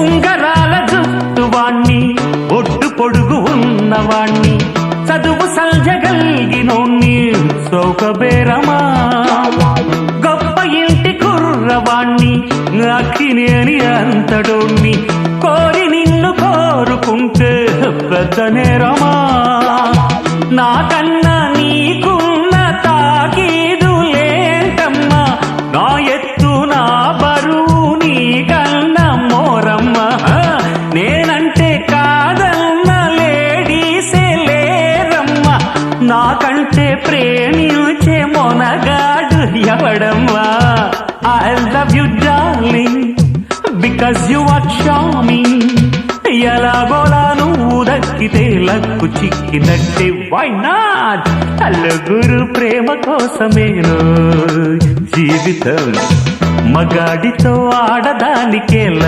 ఉంగరాల జుట్టు వాణ్ణి, ఒడ్డు పొడుగు ఉన్నవాణ్ణి, చదువు సల్జగల్గినోణ్ణి, సౌకబేరమా గొప్ప ఇంటి కుర్రవాణ్ణి, అక్కినేని అంతడోణ్ణి, కోరి నిన్ను కోరుకుంటే పెద్ద నేరమా? నాకన్నా నీకున్న తాకీదులేంటమ్మా, నా ఎత్తు నా బరువు నీకన్నా మోరమ్మా, నేనంటే కాదన్న లేడీసే లేరమ్మా, నాకంటే ప్రేమించే Monagadu ఎవడమ్మా? I love you darling because you are charming, ఎలాగోలా నువ్వు దక్కితే లక్కు చిక్కినట్టే, why not? నలుగురు ప్రేమ కోసమేను జీవితం, మగాడితో ఆడదానికేలా